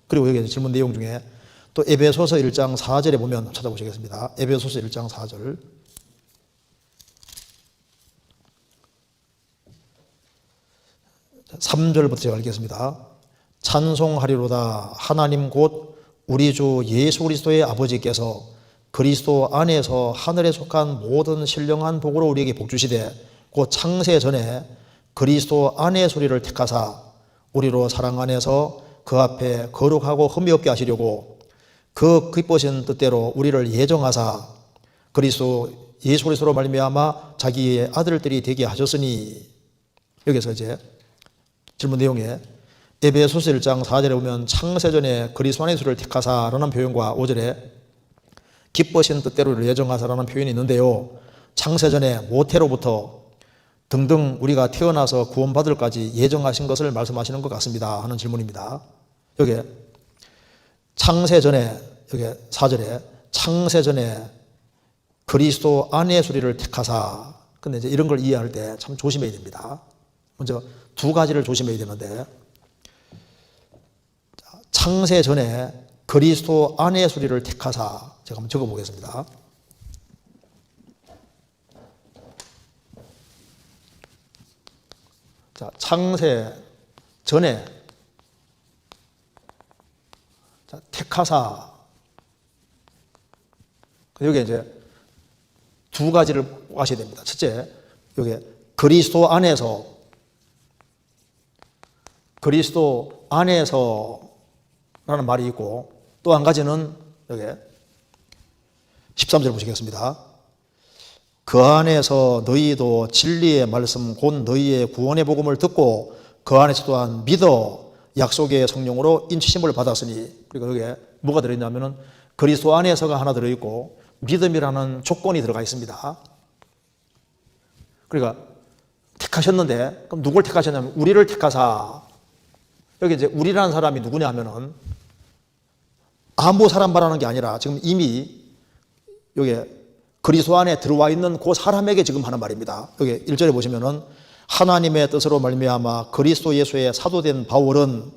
그리고 여기 질문 내용 중에 또 에베소서 1장 4절에 보면 찾아보시겠습니다. 에베소서 1장 4절. 자, 3절부터 제가 읽겠습니다. 찬송하리로다 하나님 곧 우리 주 예수 그리스도의 아버지께서 그리스도 안에서 하늘에 속한 모든 신령한 복으로 우리에게 복주시되 곧 창세 전에 그리스도 안의 소리를 택하사 우리로 사랑 안에서 그 앞에 거룩하고 흠이 없게 하시려고 그 기쁘신 뜻대로 우리를 예정하사 그리스도 예수 그리스도로 말미암아 자기의 아들들이 되게 하셨으니. 여기서 이제 질문 내용에 에베소서 1장 4절에 보면 창세전에 그리스도 안의 소리를 택하사라는 표현과 5절에 기쁘신 뜻대로 우리를 예정하사라는 표현이 있는데요, 창세전에 모태로부터 등등 우리가 태어나서 구원받을까지 예정하신 것을 말씀하시는 것 같습니다 하는 질문입니다. 여기 창세전에, 여기 4절에 창세전에 그리스도 안의 소리를 택하사. 근데 이제 이런 걸 이해할 때 참 조심해야 됩니다. 먼저 두 가지를 조심해야 되는데, 창세전에 그리스도 안의 소리를 택하사. 제가 한번 적어보겠습니다. 자, 창세 전에 자, 택하사. 여기 이제 두 가지를 아셔야 됩니다. 첫째, 여기 그리스도 안에서라는 말이 있고, 또 한 가지는 여기 13절 보시겠습니다. 그 안에서 너희도 진리의 말씀 곧 너희의 구원의 복음을 듣고 그 안에서 또한 믿어 약속의 성령으로 인치심을 받았으니. 그리고 여기에 뭐가 들어있냐면은 그리스도 안에서가 하나 들어있고 믿음이라는 조건이 들어가 있습니다. 그러니까 택하셨는데, 그럼 누굴 택하셨냐면 우리를 택하사. 여기 이제 우리라는 사람이 누구냐 하면은 아무 사람 말하는 게 아니라 지금 이미 여기 그리스도 안에 들어와 있는 그 사람에게 지금 하는 말입니다. 여기 1절에 보시면은 하나님의 뜻으로 말미암아 그리스도 예수의 사도된 바울은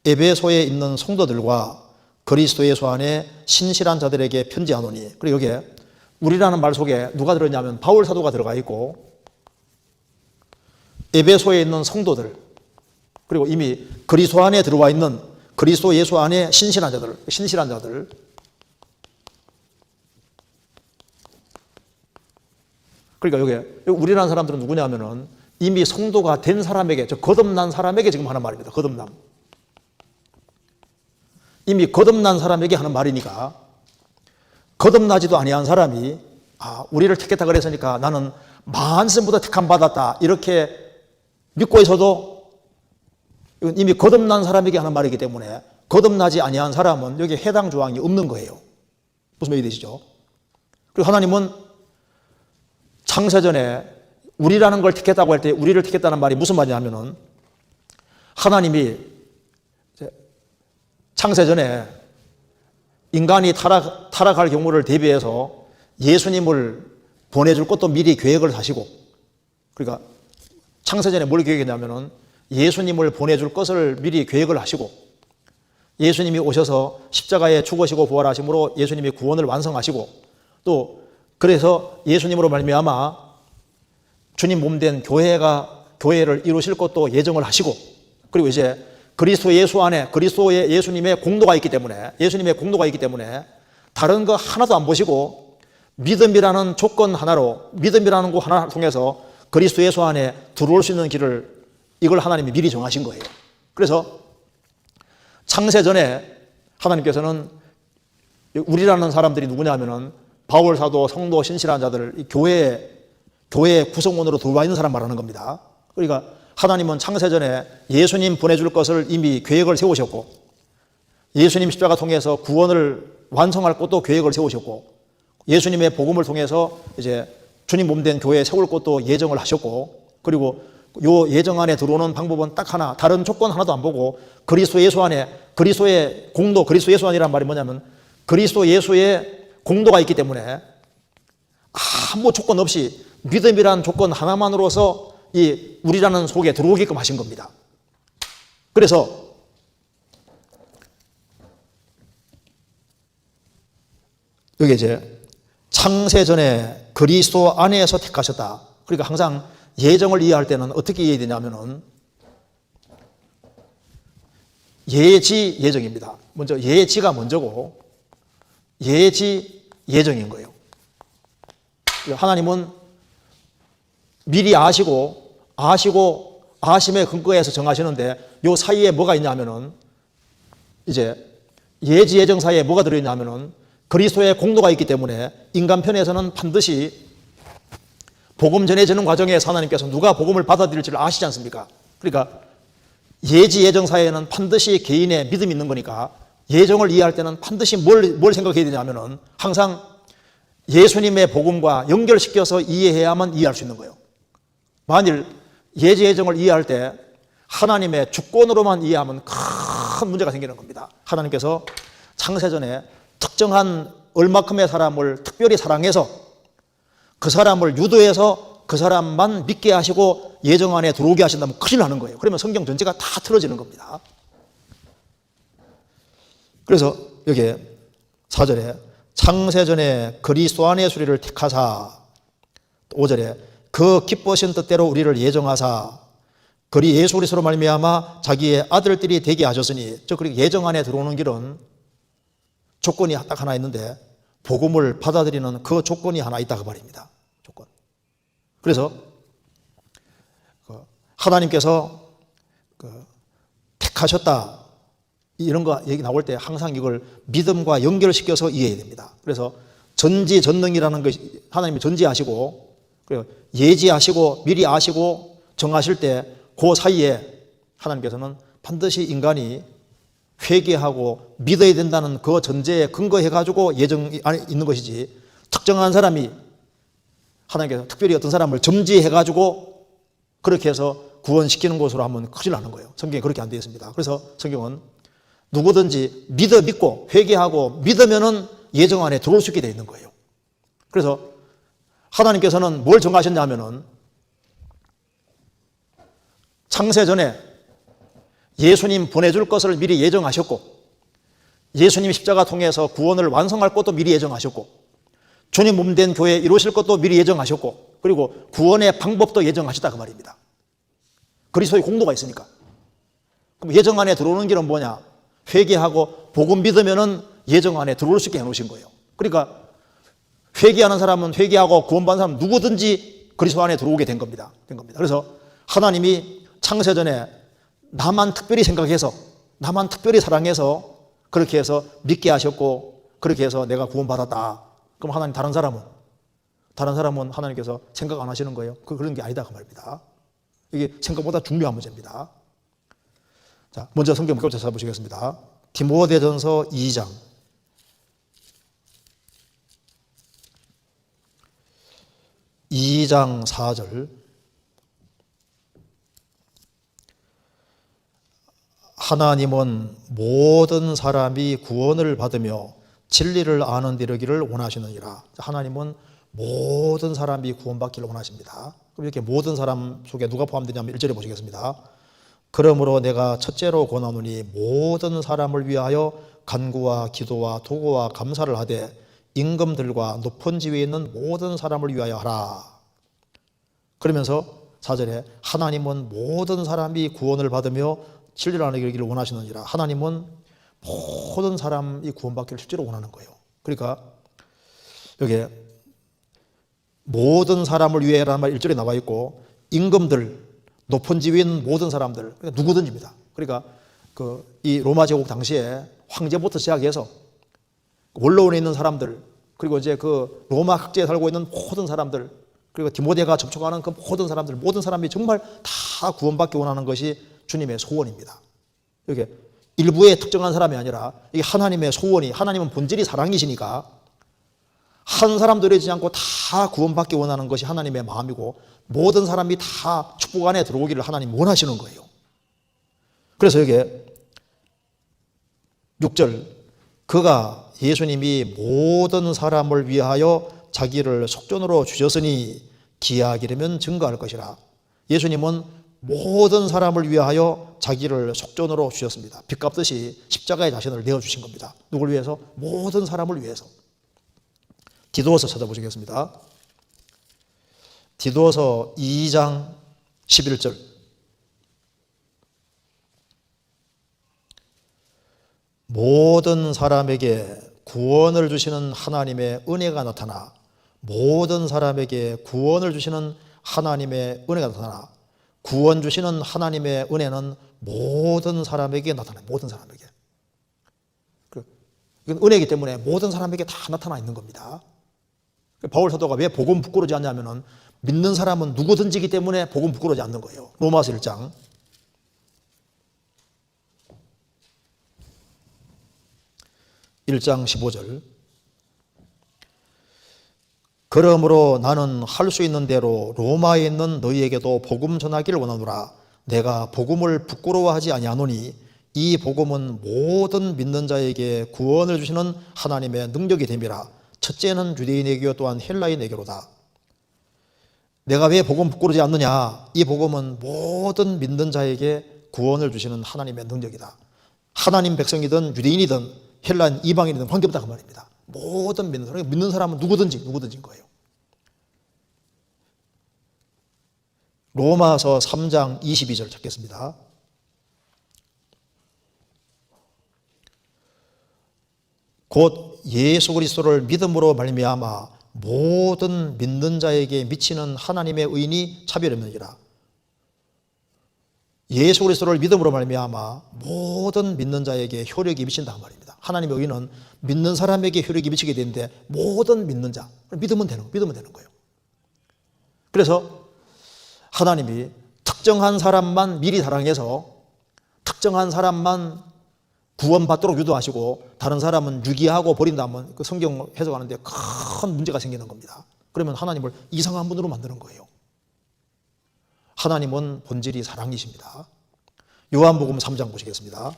에베소에 있는 성도들과 그리스도 예수 안에 신실한 자들에게 편지하노니. 그리고 여기에 우리라는 말 속에 누가 들어있냐면 바울 사도가 들어가 있고 에베소에 있는 성도들, 그리고 이미 그리스도 안에 들어와 있는 그리스도 예수 안에 신실한 자들. 그러니까 여기 우리라는 사람들은 누구냐면은 이미 성도가 된 사람에게, 저 거듭난 사람에게 지금 하는 말입니다. 거듭남. 이미 거듭난 사람에게 하는 말이니까 거듭나지도 아니한 사람이 우리를 택했다 그랬으니까 나는 만세보다 택함 받았다 이렇게 믿고 있어도 이건 이미 거듭난 사람에게 하는 말이기 때문에 거듭나지 아니한 사람은 여기에 해당 조항이 없는 거예요. 무슨 말이 되시죠? 그리고 하나님은 창세전에 우리라는 걸 택했다고 할 때 우리를 택했다는 말이 무슨 말이냐면은 하나님이 창세전에 인간이 타락할 경우를 대비해서 예수님을 보내줄 것도 미리 계획을 하시고, 그러니까 창세전에 뭘 계획했냐면은 예수님을 보내줄 것을 미리 계획을 하시고 예수님이 오셔서 십자가에 죽으시고 부활하심으로 예수님이 구원을 완성하시고 또 그래서 예수님으로 말미암아 주님 몸된 교회를 이루실 것도 예정을 하시고, 그리고 이제 그리스도 예수 안에 그리스도의 예수님의 공로가 있기 때문에 다른 거 하나도 안 보시고 믿음이라는 조건 하나로, 믿음이라는 거 하나 통해서 그리스도 예수 안에 들어올 수 있는 길을 이걸 하나님이 미리 정하신 거예요. 그래서 창세전에 하나님께서는 우리라는 사람들이 누구냐 하면은 바울 사도, 성도, 신실한 자들, 교회 구성원으로 들어와 있는 사람 말하는 겁니다. 그러니까 하나님은 창세전에 예수님 보내줄 것을 이미 계획을 세우셨고 예수님 십자가 통해서 구원을 완성할 것도 계획을 세우셨고 예수님의 복음을 통해서 이제 주님 몸된 교회에 세울 것도 예정을 하셨고, 그리고 요 예정 안에 들어오는 방법은 딱 하나, 다른 조건 하나도 안 보고 그리스도 예수 안에 그리스도의 공도, 그리스도 예수 안이란 말이 뭐냐면 그리스도 예수의 공도가 있기 때문에 아무 조건 없이 믿음이란 조건 하나만으로서 이 우리라는 속에 들어오게끔 하신 겁니다. 그래서 여기 이제 창세전에 그리스도 안에서 택하셨다. 그러니까 항상 예정을 이해할 때는 어떻게 이해되냐면은 예지 예정입니다. 먼저 예지가 먼저고 예지 예정인 거예요. 하나님은 미리 아시고 아심의 근거에서 정하시는데 요 사이에 뭐가 있냐면은 이제 예지 예정 사이에 뭐가 들어있냐면은 그리스도의 공로가 있기 때문에 인간 편에서는 반드시 복음 전해지는 과정에서 하나님께서 누가 복음을 받아들일지를 아시지 않습니까? 그러니까 예지 예정 사이에는 반드시 개인의 믿음이 있는 거니까 예정을 이해할 때는 반드시 뭘 생각해야 되냐면은 항상 예수님의 복음과 연결시켜서 이해해야만 이해할 수 있는 거예요. 만일 예지 예정을 이해할 때 하나님의 주권으로만 이해하면 큰 문제가 생기는 겁니다. 하나님께서 창세전에 특정한 얼마큼의 사람을 특별히 사랑해서 그 사람을 유도해서 그 사람만 믿게 하시고 예정 안에 들어오게 하신다면 큰일 나는 거예요. 그러면 성경 전체가 다 틀어지는 겁니다. 그래서 여기 4절에 창세전에 그리스도 안의 수리를 택하사, 5절에 그 기뻐하신 뜻대로 우리를 예정하사 그리 예수 그리스도로 말미암아 자기의 아들들이 되게 하셨으니, 그리고 예정 안에 들어오는 길은 조건이 딱 하나 있는데 복음을 받아들이는 그 조건이 하나 있다 그 말입니다. 조건. 그래서 하나님께서 택하셨다 이런 거 얘기 나올 때 항상 이걸 믿음과 연결시켜서 이해해야 됩니다. 그래서 전지전능이라는 것이 하나님이 전지하시고 그리고 예지하시고 미리 아시고 정하실 때 그 사이에 하나님께서는 반드시 인간이 회개하고 믿어야 된다는 그 전제에 근거해가지고 예정이 안에 있는 것이지, 특정한 사람이 하나님께서 특별히 어떤 사람을 점지해가지고 그렇게 해서 구원시키는 것으로 하면 큰일 나는 거예요. 성경에 그렇게 안 되어 있습니다. 그래서 성경은 누구든지 믿고 회개하고 믿으면은 예정 안에 들어올 수 있게 되어 있는 거예요. 그래서 하나님께서는 뭘 정하셨냐면은 창세전에 예수님 보내줄 것을 미리 예정하셨고, 예수님 십자가 통해서 구원을 완성할 것도 미리 예정하셨고, 주님 몸 된 교회 이루실 것도 미리 예정하셨고, 그리고 구원의 방법도 예정하셨다 그 말입니다. 그리스도의 공로가 있으니까. 그럼 예정 안에 들어오는 길은 뭐냐? 회개하고 복음 믿으면은 예정 안에 들어올 수 있게 해놓으신 거예요. 그러니까 회개하는 사람은 회개하고 구원받는 사람은 누구든지 그리스도 안에 들어오게 된 겁니다. 그래서 하나님이 창세전에 나만 특별히 생각해서 나만 특별히 사랑해서 그렇게 해서 믿게 하셨고 그렇게 해서 내가 구원받았다. 그럼 하나님 다른 사람은 하나님께서 생각 안 하시는 거예요. 그런 게 아니다 그 말입니다. 이게 생각보다 중요한 문제입니다. 자, 먼저 성경 문구부터 찾아보시겠습니다. 디모데전서 2장 4절. 하나님은 모든 사람이 구원을 받으며 진리를 아는 데 이르기를 원하시느니라. 하나님은 모든 사람이 구원받기를 원하십니다. 그럼 이렇게 모든 사람 속에 누가 포함되냐면 1절에 보시겠습니다. 그러므로 내가 첫째로 권하노니 모든 사람을 위하여 간구와 기도와 도구와 감사를 하되 임금들과 높은 지위에 있는 모든 사람을 위하여 하라. 그러면서 4절에 하나님은 모든 사람이 구원을 받으며 진리를 아는 데 이르기를 원하시느니라. 하나님은 모든 사람이 구원받기를 실제로 원하는 거예요. 그러니까 여기 모든 사람을 위해라는 말 1절에 나와 있고, 임금들, 높은 지위에 있는 모든 사람들, 그러니까 누구든지입니다. 그러니까 이 로마 제국 당시에 황제부터 시작해서 원로원에 있는 사람들, 그리고 이제 그 로마 각지에 살고 있는 모든 사람들, 그리고 디모데가 접촉하는 그 모든 사람들, 모든 사람이 정말 다 구원받기 원하는 것이 주님의 소원입니다. 이렇게 일부의 특정한 사람이 아니라 이게 하나님의 소원이, 하나님은 본질이 사랑이시니까 한 사람도 이러지 않고 다 구원받기 원하는 것이 하나님의 마음이고, 모든 사람이 다 축복 안에 들어오기를 하나님 원하시는 거예요. 그래서 여기에 6절, 그가 예수님이 모든 사람을 위하여 자기를 속전으로 주셨으니 기하기르면 증거할 것이라. 예수님은 모든 사람을 위하여 자기를 속전으로 주셨습니다. 빚 갚듯이 십자가에 자신을 내어주신 겁니다. 누굴 위해서? 모든 사람을 위해서. 디도서 찾아보시겠습니다. 디도서 2장 11절. 모든 사람에게 구원을 주시는 하나님의 은혜가 나타나, 모든 사람에게 구원을 주시는 하나님의 은혜가 나타나, 구원 주시는 하나님의 은혜는 모든 사람에게 나타나요. 모든 사람에게. 이건 은혜이기 때문에 모든 사람에게 다 나타나 있는 겁니다. 바울 사도가 왜 복음 부끄러워하지 않냐면은 믿는 사람은 누구든지이기 때문에 복음 부끄러워하지 않는 거예요. 로마서 1장 15절. 그러므로 나는 할 수 있는 대로 로마에 있는 너희에게도 복음 전하기를 원하노라. 내가 복음을 부끄러워하지 아니하노니 이 복음은 모든 믿는 자에게 구원을 주시는 하나님의 능력이 됨이라. 첫째는 유대인에게요 또한 헬라인에게로다. 내가 왜 복음 부끄러워하지 않느냐? 이 복음은 모든 믿는 자에게 구원을 주시는 하나님의 능력이다. 하나님 백성이든 유대인이든 헬라인 이방인이든 관계없다 그 말입니다. 모든 믿는 사람은 누구든지인 거예요. 로마서 3장 22절 찾겠습니다. 곧 예수 그리스도를 믿음으로 말미암아 모든 믿는 자에게 미치는 하나님의 의인이 차별없느니라. 예수 그리스도를 믿음으로 말미암아 모든 믿는 자에게 효력이 미친다 그 말입니다. 하나님의 의인은 믿는 사람에게 효력이 미치게 되는데 모든 믿는 자, 믿으면 되는 거예요. 그래서 하나님이 특정한 사람만 미리 사랑해서 특정한 사람만 구원받도록 유도하시고 다른 사람은 유기하고 버린다면 그 성경 해석하는데 큰 문제가 생기는 겁니다. 그러면 하나님을 이상한 분으로 만드는 거예요. 하나님은 본질이 사랑이십니다. 요한복음 3장 보시겠습니다.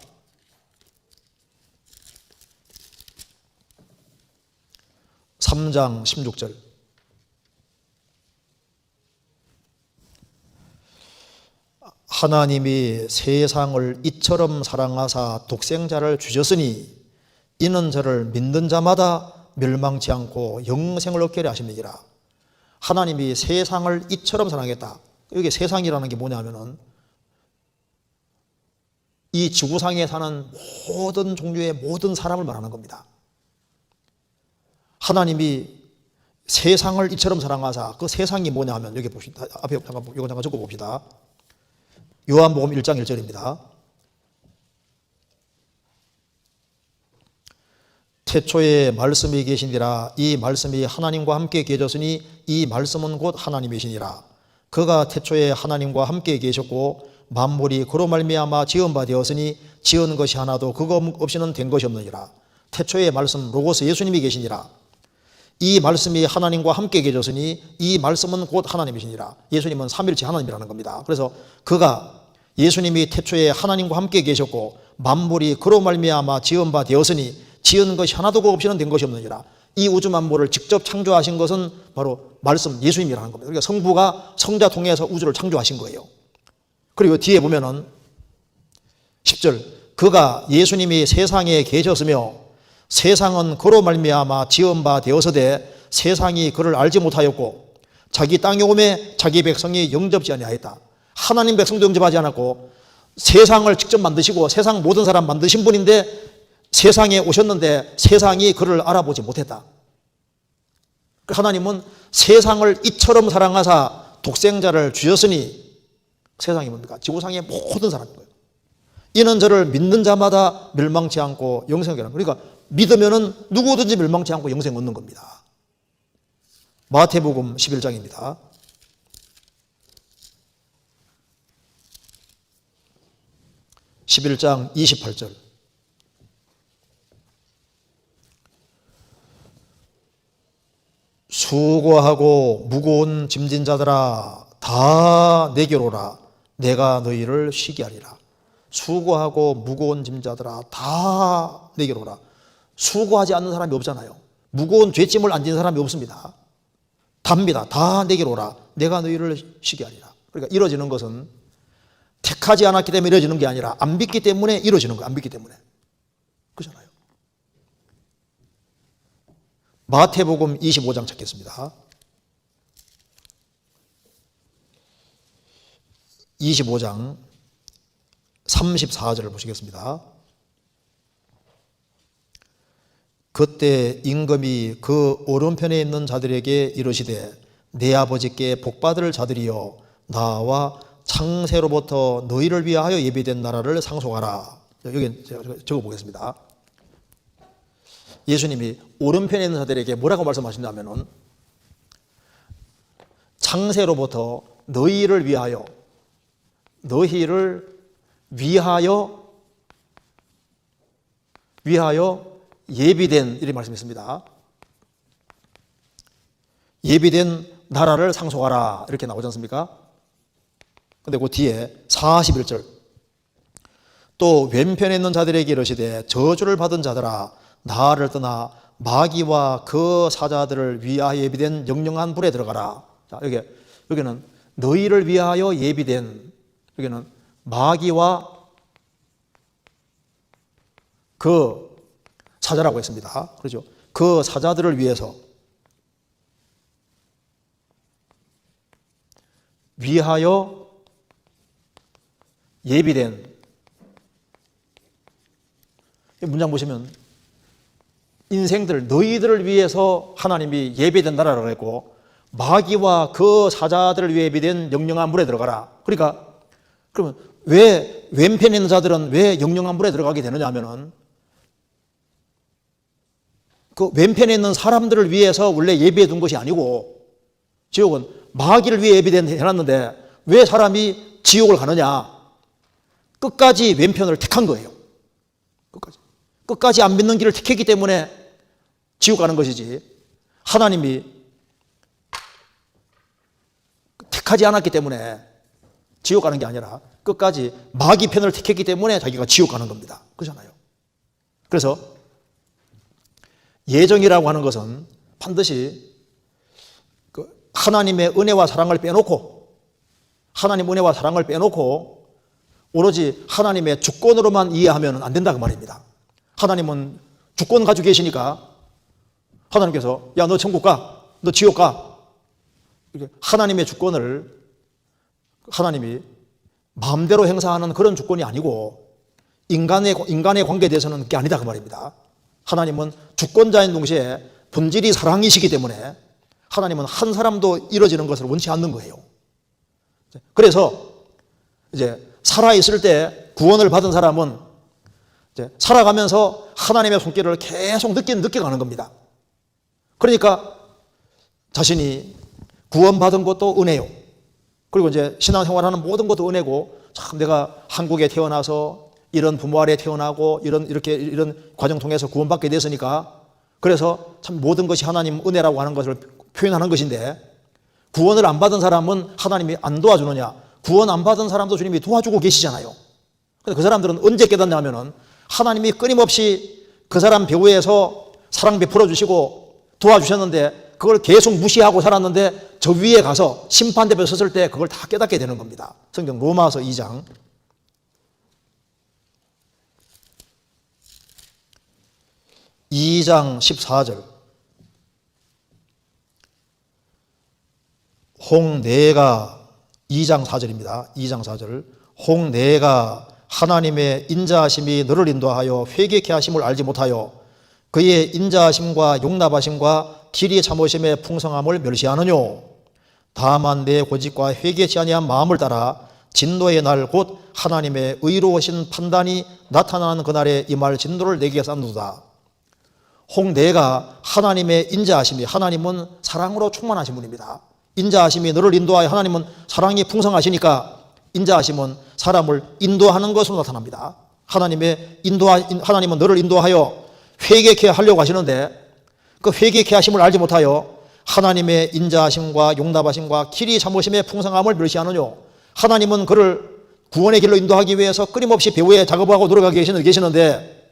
(3장 16절) 하나님이 세상을 이처럼 사랑하사 독생자를 주셨으니 이는 저를 믿는 자마다 멸망치 않고 영생을 얻게 하려 하심이니라. 하나님이 세상을 이처럼 사랑했다. 여기 세상이라는 게 뭐냐면은 이 지구상에 사는 모든 종류의 모든 사람을 말하는 겁니다. 하나님이 세상을 이처럼 사랑하사, 그 세상이 뭐냐 하면 여기 봅시다. 앞에 잠깐 적어 봅시다. 요한복음 1장 1절입니다. 태초에 말씀이 계시니라. 이 말씀이 하나님과 함께 계셨으니 이 말씀은 곧 하나님이시니라. 그가 태초에 하나님과 함께 계셨고 만물이 그로 말미암아 지은 바 되었으니 지은 것이 하나도 그거 없이는 된 것이 없느니라. 태초에 말씀 로고스 예수님이 계시니라. 이 말씀이 하나님과 함께 계셨으니 이 말씀은 곧 하나님이시니라. 예수님은 삼일체 하나님이라는 겁니다. 그래서 그가 예수님이 태초에 하나님과 함께 계셨고 만물이 그로 말미암아 지은 바 되었으니 지은 것이 하나도 없이는 된 것이 없느니라. 이 우주 만물을 직접 창조하신 것은 바로 말씀 예수님이라는 겁니다. 그러니까 성부가 성자 통해서 우주를 창조하신 거예요. 그리고 뒤에 보면은 10절 그가 예수님이 세상에 계셨으며 세상은 그로 말미암아 지은 바 되어서되 세상이 그를 알지 못하였고 자기 땅에 오매 자기 백성이 영접지 아니하였다. 하나님 백성도 영접하지 않았고 세상을 직접 만드시고 세상 모든 사람 만드신 분인데 세상에 오셨는데 세상이 그를 알아보지 못했다. 하나님은 세상을 이처럼 사랑하사 독생자를 주셨으니 세상이 뭡니까? 지구상의 모든 사람인 거예요. 이는 저를 믿는 자마다 멸망치 않고 영생을 얻는 거예요. 그러니까 믿으면은 누구든지 멸망치 않고 영생 얻는 겁니다. 마태복음 11장입니다. (11장) 28절 수고하고 무거운 짐진 자들아 다 내게로 오라. 내가 너희를 쉬게 하리라. 수고하고 무거운 짐진 자들아 다 내게로 오라. 수고하지 않는 사람이 없잖아요. 무거운 죄짐을 안 지는 사람이 없습니다. 답니다. 다 내게로 오라. 내가 너희를 쉬게 하리라. 그러니까 이루어지는 것은 택하지 않았기 때문에 이루어지는 게 아니라 안 믿기 때문에 이루어지는 거예요. 안 믿기 때문에. 그렇잖아요. 마태복음 25장 찾겠습니다. 25장 34절을 보시겠습니다. 그때 임금이 그 오른편에 있는 자들에게 이르시되 내 아버지께 복받을 자들이여 나와 창세로부터 너희를 위하여 예비된 나라를 상속하라. 여기 제가 적어보겠습니다. 예수님이 오른편에 있는 자들에게 뭐라고 말씀하신다면은 창세로부터 너희를 위하여 예비된 이렇게 말씀했습니다. 예비된 나라를 상속하라 이렇게 나오지 않습니까? 근데 그 뒤에 41절 또 왼편에 있는 자들에게 이르시되 저주를 받은 자들아 나를 떠나 마귀와 그 사자들을 위하여 예비된 영영한 불에 들어가라. 자, 여기는 너희를 위하여 예비된, 여기는 마귀와 그 사자라고 했습니다. 그렇죠? 그 사자들을 위하여 예비된, 이 문장 보시면 인생들 너희들을 위해서 하나님이 예비된 나라라고 했고 마귀와 그 사자들을 위해 예비된 영영한 물에 들어가라. 그러니까 그러면 왜 왼편에 있는 자들은 왜 영영한 물에 들어가게 되느냐 하면은 그 왼편에 있는 사람들을 위해서 원래 예비해 둔 것이 아니고 지옥은 마귀를 위해 해놨는데 왜 사람이 지옥을 가느냐? 끝까지 왼편을 택한 거예요. 끝까지 안 믿는 길을 택했기 때문에 지옥 가는 것이지 하나님이 택하지 않았기 때문에 지옥 가는 게 아니라 끝까지 마귀 편을 택했기 때문에 자기가 지옥 가는 겁니다. 그렇잖아요. 그래서 예정이라고 하는 것은 반드시 하나님의 은혜와 사랑을 빼놓고 오로지 하나님의 주권으로만 이해하면 안 된다 그 말입니다. 하나님은 주권 가지고 계시니까 하나님께서 야 너 천국 가, 너 지옥 가. 하나님의 주권을 하나님이 마음대로 행사하는 그런 주권이 아니고 인간의 관계에 대해서는 그게 아니다 그 말입니다. 하나님은 주권자인 동시에 본질이 사랑이시기 때문에 하나님은 한 사람도 이루어지는 것을 원치 않는 거예요. 그래서 이제 살아있을 때 구원을 받은 사람은 이제 살아가면서 하나님의 손길을 계속 느껴가는 겁니다. 그러니까 자신이 구원받은 것도 은혜요. 그리고 이제 신앙생활하는 모든 것도 은혜고 참 내가 한국에 태어나서 이런 부모 아래 태어나고 이런 과정 통해서 구원받게 됐으니까 그래서 참 모든 것이 하나님 은혜라고 하는 것을 표현하는 것인데 구원을 안 받은 사람은 하나님이 안 도와주느냐? 구원 안 받은 사람도 주님이 도와주고 계시잖아요. 근데 그 사람들은 언제 깨닫냐면은 하나님이 끊임없이 그 사람 배후에서 사랑 베풀어 주시고 도와주셨는데 그걸 계속 무시하고 살았는데 저 위에 가서 심판대에 섰을 때 그걸 다 깨닫게 되는 겁니다. 성경 로마서 2장 14절 홍내가 2장 4절입니다. 2장 4절 홍내가 하나님의 인자하심이 너를 인도하여 회개케 하심을 알지 못하여 그의 인자하심과 용납하심과 길이 참으심의 풍성함을 멸시하느뇨. 다만 내 고집과 회개치 아니한 마음을 따라 진노의 날 곧 하나님의 의로우신 판단이 나타나는 그날에 임할 진노를 내게 쌓는도다. 홍내가 하나님의 인자하심이 하나님은 사랑으로 충만하신 분입니다. 인자하심이 너를 인도하여 하나님은 사랑이 풍성하시니까 인자하심은 사람을 인도하는 것으로 나타납니다. 하나님은 너를 인도하여 회개케 하려고 하시는데 그 회개케 하심을 알지 못하여 하나님의 인자하심과 용납하심과 길이 참으심의 풍성함을 멸시하느뇨. 하나님은 그를 구원의 길로 인도하기 위해서 끊임없이 배후에 작업하고 노력하고 계시는데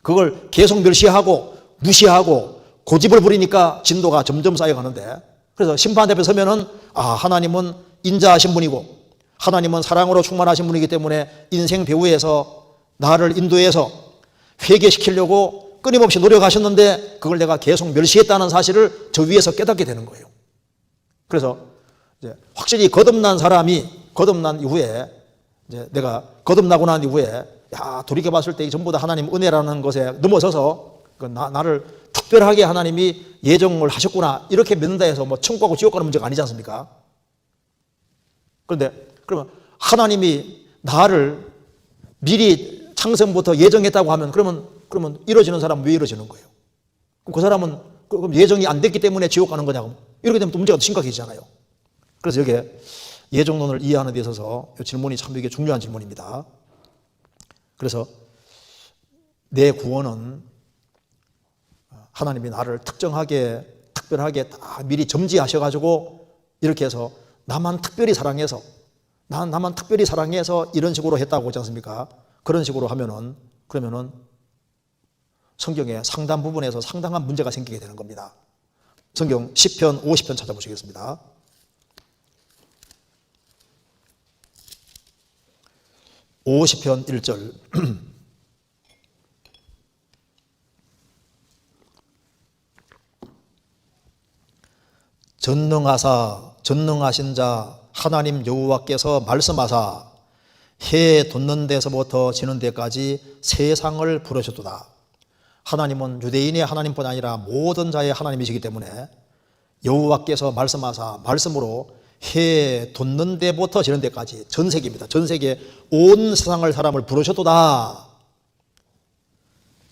그걸 계속 멸시하고 무시하고 고집을 부리니까 진도가 점점 쌓여가는데 그래서 심판 앞에 서면은 하나님은 인자하신 분이고 하나님은 사랑으로 충만하신 분이기 때문에 인생 배후에서 나를 인도해서 회개시키려고 끊임없이 노력하셨는데 그걸 내가 계속 멸시했다는 사실을 저 위에서 깨닫게 되는 거예요. 그래서 이제 확실히 거듭난 사람이 거듭난 이후에 이제 내가 거듭나고 난 이후에 돌이켜 봤을 때 이 전부 다 하나님 은혜라는 것에 넘어서서 나를 특별하게 하나님이 예정을 하셨구나 이렇게 믿는다 해서 뭐 천국하고 지옥 가는 문제가 아니지 않습니까? 그런데 그러면 하나님이 나를 미리 창세부터 예정했다고 하면 그러면 이루어지는 사람은 왜 이루어지는 거예요? 그럼 그 사람은 그럼 예정이 안 됐기 때문에 지옥 가는 거냐고. 이렇게 되면 또 문제가 더 심각해지잖아요. 그래서 여기에 예정론을 이해하는 데 있어서 이 질문이 참 이게 중요한 질문입니다. 그래서 내 구원은 하나님이 나를 특별하게 다 미리 점지하셔가지고 이렇게 해서 나만 특별히 사랑해서 이런 식으로 했다고 하지 않습니까? 그런 식으로 하면은 그러면은 성경의 상당 부분에서 상당한 문제가 생기게 되는 겁니다. 성경 10편, 50편 찾아보시겠습니다. 50편 1절 전능하신 자 하나님 여호와께서 말씀하사 해 돋는 데서부터 지는 데까지 세상을 부르셨도다. 하나님은 유대인의 하나님뿐 아니라 모든 자의 하나님이시기 때문에 여호와께서 말씀하사 말씀으로 해 돋는 데부터 지는 데까지 전 세계입니다. 전 세계 온 세상을 사람을 부르셨도다.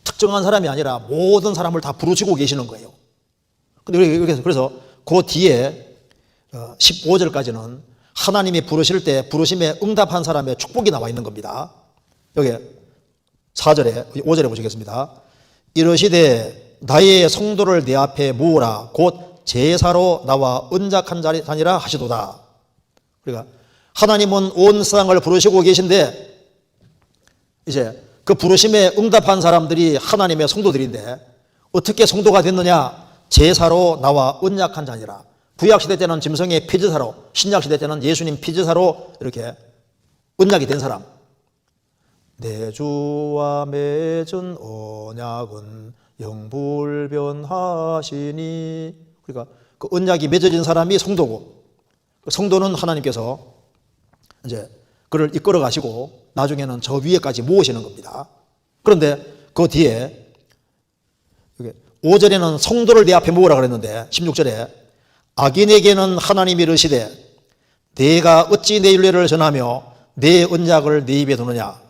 특정한 사람이 아니라 모든 사람을 다 부르시고 계시는 거예요. 그래서 그 뒤에 15절까지는 하나님이 부르실 때 부르심에 응답한 사람의 축복이 나와 있는 겁니다. 여기 4절에 5절에 보시겠습니다. 이르시되 나의 성도를 내 앞에 모으라 곧 제사로 나와 언약한 자니라 하시도다. 그러니까 하나님은 온 세상을 부르시고 계신데 이제 그 부르심에 응답한 사람들이 하나님의 성도들인데 어떻게 성도가 됐느냐? 제사로 나와 언약한 자니라. 구약시대 때는 짐승의 피제사로, 신약시대 때는 예수님 피제사로 이렇게 언약이 된 사람. 내 주와 맺은 언약은 영불변하시니. 그러니까 그 언약이 맺어진 사람이 성도고, 성도는 하나님께서 이제 그를 이끌어 가시고 나중에는 저 위에까지 모으시는 겁니다. 그런데 그 뒤에 5절에는 성도를 내 앞에 모으라 그랬는데 16절에 악인에게는 하나님이 이르시되 내가 어찌 내 율례를 전하며 내 언약을 내 입에 두느냐.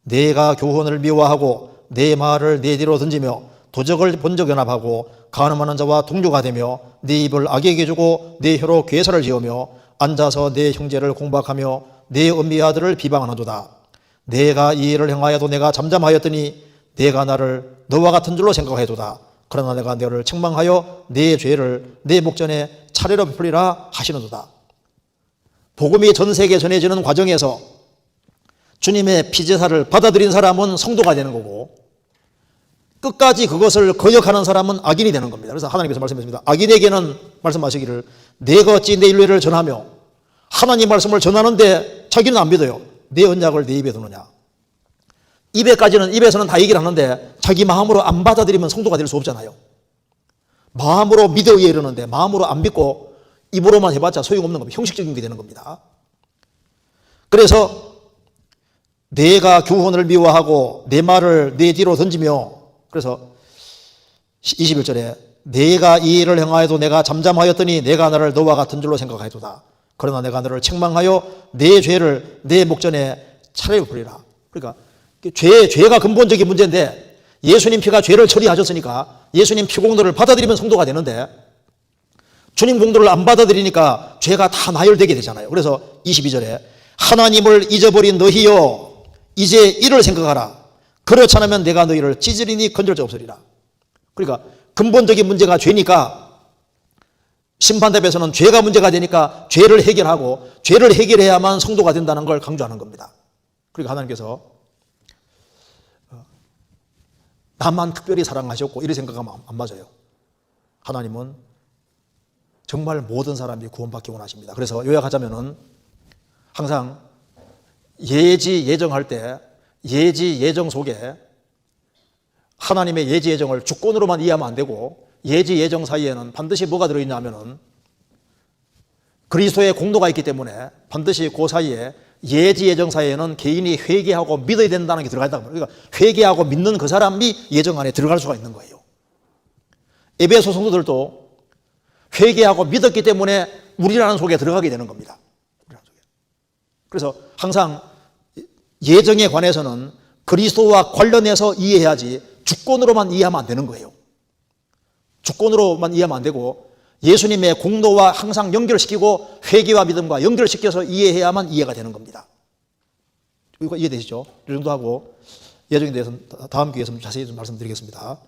내가 교훈을 미워하고 내 말을 내 뒤로 던지며 도적을 본적 연합하고 간음하는 자와 동료가 되며 내 입을 악에게 주고 내 혀로 괴사를 지으며 앉아서 내 형제를 공박하며 내 언니의 아들을 비방하는도다. 내가 이 일을 행하여도 내가 잠잠하였더니 내가 나를 너와 같은 줄로 생각하여도다. 그러나 내가 너를 책망하여 내 죄를 내 목전에 차례로 베풀리라 하시는도다. 복음이 전 세계에 전해지는 과정에서 주님의 피제사를 받아들인 사람은 성도가 되는 거고 끝까지 그것을 거역하는 사람은 악인이 되는 겁니다. 그래서 하나님께서 말씀하십니다. 악인에게는 말씀하시기를 내가 어찌 내 율례를 전하며 하나님 말씀을 전하는데 자기는 안 믿어요. 내 언약을 내 입에 두느냐. 입에서는 다 얘기를 하는데 자기 마음으로 안 받아들이면 성도가 될 수 없잖아요. 마음으로 믿어야 이르는데 마음으로 안 믿고 입으로만 해봤자 소용없는 겁니다. 형식적인 게 되는 겁니다. 그래서 내가 교훈을 미워하고 내 말을 내 뒤로 던지며 그래서 21절에 내가 이 일을 행하여도 내가 잠잠하였더니 내가 나를 너와 같은 줄로 생각하여도다. 그러나 내가 너를 책망하여 내 죄를 내 목전에 차례 베풀리라. 그러니까 죄가 근본적인 문제인데 예수님 피가 죄를 처리하셨으니까 예수님 피 공로를 받아들이면 성도가 되는데 주님 공로를 안 받아들이니까 죄가 다 나열되게 되잖아요. 그래서 22절에 하나님을 잊어버린 너희여 이제 이를 생각하라. 그렇지 않으면 내가 너희를 찢으리니 건질 자 없으리라. 그러니까 근본적인 문제가 죄니까 심판대에서는 죄가 문제가 되니까 죄를 해결하고 죄를 해결해야만 성도가 된다는 걸 강조하는 겁니다. 그러니까 하나님께서 나만 특별히 사랑하셨고 이렇게 생각하면 안 맞아요. 하나님은 정말 모든 사람이 구원받기 원하십니다. 그래서 요약하자면은 항상 예정할 때 예정 속에 하나님의 예지 예정을 주권으로만 이해하면 안 되고 예지 예정 사이에는 반드시 뭐가 들어있냐면은 그리스도의 공로가 있기 때문에 반드시 그 사이에 예지 예정 사이에는 개인이 회개하고 믿어야 된다는 게 들어가 있다. 그러니까 회개하고 믿는 그 사람이 예정 안에 들어갈 수가 있는 거예요. 에베소 성도들도 회개하고 믿었기 때문에 우리라는 속에 들어가게 되는 겁니다. 그래서 항상 예정에 관해서는 그리스도와 관련해서 이해해야지 주권으로만 이해하면 안 되는 거예요. 주권으로만 이해하면 안 되고 예수님의 공로와 항상 연결시키고 회개와 믿음과 연결시켜서 이해해야만 이해가 되는 겁니다. 이거 이해되시죠? 이 정도 하고 예정에 대해서는 다음 기회에서 자세히 좀 말씀드리겠습니다.